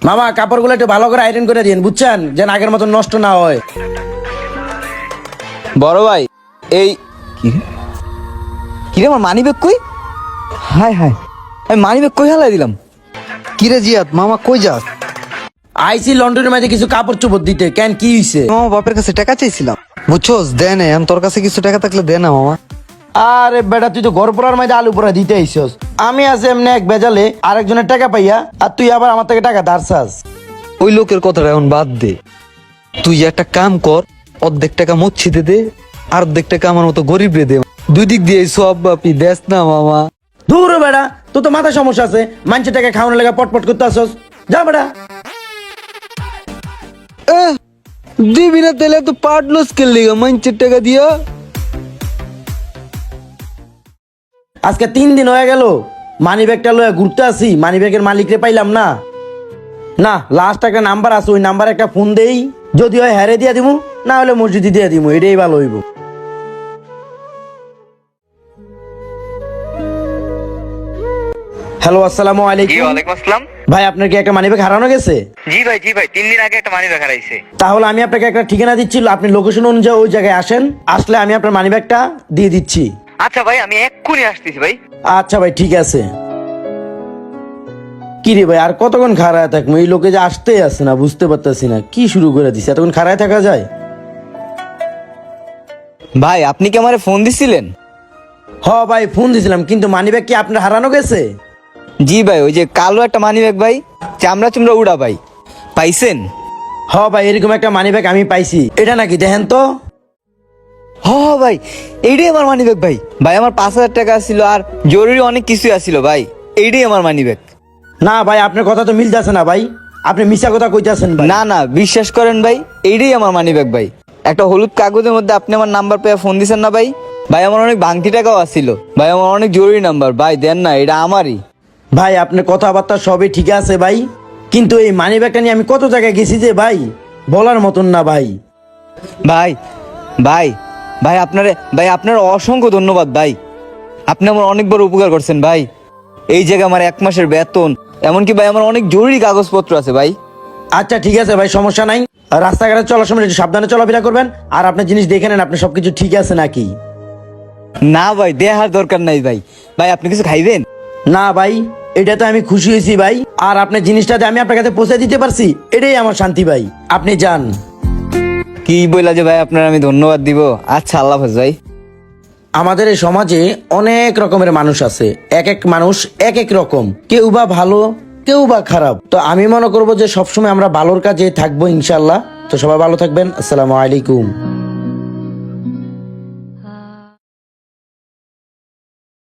মামা কাপড়গুলো একটু ভালো করে আয়রন করে দিন, বুঝছেন, যেন আগের মতো নষ্ট না হয়। বড় ভাই এই কিরে আমার মানি ব্যাগ কই? হায় হায়, আমি মানি ব্যাগ কই হালাই দিলাম? কিরে জিয়াদ মামা কই যাস? আইসি লন্ডনের মাঝে কিছু কাপড় চোপড় দিতে, কেন কি হইছে? মামা বাপের কাছে টাকা চাইছিলাম, বুঝছোস, দে না। এখন তোর কাছে কিছু টাকা থাকলে দে না মামা। আরে বেটা, তুই তো ঘর পড়ার মাঝে আলু পোড়া দিতে আইসস। আমি আছি এমনি এক বেজালে আরেকজনের টাকা পাইয়া, আর তুই আবার আমার থেকে টাকা ধার চাস। ওই লোকের কথাটা এখন বাদ দে। তুই একটা কাম কর, অর্ধেক টাকা মচ্ছিতে দে, আর অর্ধেক টাকা আমার মতো গরিব রে দে। দুই দিক দিয়ে সব বাপি দেস না মামা। দূর হ বেটা, তোর তো মাথা সমস্যা আছে, মানুষের টাকা খাওয়ানোর লেগে পটপট করতে আসস। যা বেটা। দিবি না তাহলে তো পাট লস খেললি মানুষের টাকা দিয়া। আজকে 3 দিন হয়ে গেল মানি ব্যাগটা লয়ে ঘুরতে আসি, মানি ব্যাগের মালিকরে পাইলাম না। না, লাস্ট একটা নাম্বার আছে, ওই নাম্বারে একটা ফোন দেই, যদি হয় হ্যারে দিয়া দিমু, না হলে মসজিদে দিয়া দিমু, এটাই ভালো হইব। হ্যালো, আসসালামু জি আলাইকুম। ওয়ালাইকুম আসসালাম। ভাই, আপনার কি একটা মানি ব্যাগ হারানো গেছে? জি ভাই 3 দিন আগে একটা মানি ব্যাগ হারাইছে। তাহলে আমি আপনাকে একটা ঠিকানা দিচ্ছি, আপনি লোকেশন অনুযায়ী ওই জায়গায় আসেন, আসলে আমি আপনার মানি ব্যাগটা দিয়ে দিচ্ছি। আচ্ছা ভাই, আমি এক্ষুনি আসতেছি ভাই। আচ্ছা ভাই, ঠিক আছে। কি রে ভাই, আর কতক্ষণ খাড়ায় থাকবো? এই লোকে যে আসতেই আসে না, বুঝতে পারতেছি না কি শুরু করে দিছে, এতক্ষণ খাড়ায় থাকা যায়? ভাই আপনি কি আমারে ফোন দিছিলেন? হ ভাই, ফোন দিছিলাম, কিন্তু মানি ব্যাগ কি আপনার হারানো গেছে? জি ভাই, ওই যে কালো একটা মানি ব্যাগ ভাই, চামড়া চুমড়া উড়া ভাই, পাইছেন? হ ভাই, এরকম একটা মানি ব্যাগ আমি পাইছি। এটা নাকি দেখেন তো। হ হ ভাই, এইটাই আমার মানি ব্যাগ ভাই। ভাই আমার 5,000 টাকা ছিল আর জরুরি অনেক কিছুই আছিল ভাই, এইটাই আমার মানি ব্যাগ। না ভাই, আপনার কথা তো মিলতেছে না ভাই, আপনি মিছা কথা কইতাছেন ভাই। না না, বিশ্বাস করেন ভাই, এইটাই আমার মানি ব্যাগ ভাই। একটা হলুদ কাগজের মধ্যে আপনি আমার নাম্বার পেয়ে ফোন দিছেন না ভাই? ভাই আমার অনেক ভাঙতি টাকাও আসছিল ভাই, আমার অনেক জরুরি নাম্বার ভাই, দেন না, এটা আমারই। ভাই, আপনার কথাবার্তা সবই ঠিক আছে ভাই, কিন্তু এই মানি ব্যাগটা নিয়ে আমি কত জায়গায় গেছি যে ভাই, বলার মতন না ভাই। ভাই ভাই ভাই আপনার অসংখ্য ধন্যবাদ ভাই, আপনি আমার অনেক বড় উপকার করছেন ভাই। এই জায়গায় আমার 1 মাসের বেতন, এমনকি ভাই আমার অনেক জরুরি কাগজপত্র আছে ভাই। আচ্ছা ঠিক আছে ভাই, সমস্যা নাই। রাস্তাঘাটে চলার সময় একটু সাবধানে চলাফেরা করবেন, আর আপনার জিনিস দেখে নেন আপনি সবকিছু ঠিক আছে নাকি। না ভাই, দেখার দরকার নাই ভাই। ভাই আপনি কিছু খাইবেন? না ভাই, এটাতে আমি খুশি হয়েছি ভাই, আর আপনার জিনিসটা যে আমি আপনার কাছে পৌঁছে দিতে পারছি, এটাই আমার শান্তি ভাই। আপনি যান। কি বললা যে ভাই আপনার আমি ধন্যবাদ দিব? আচ্ছা, আল্লাহ হাফেজ ভাই। আমাদের এই সমাজে অনেক রকমের মানুষ আছে, এক এক মানুষ এক এক রকম, কেউ বা ভালো, কেউ বা খারাপ। তো আমি মনে করবো যে সবসময় আমরা ভালোর কাজে থাকবো ইনশাল্লাহ। তো সবাই ভালো থাকবেন, আসসালামু আলাইকুম।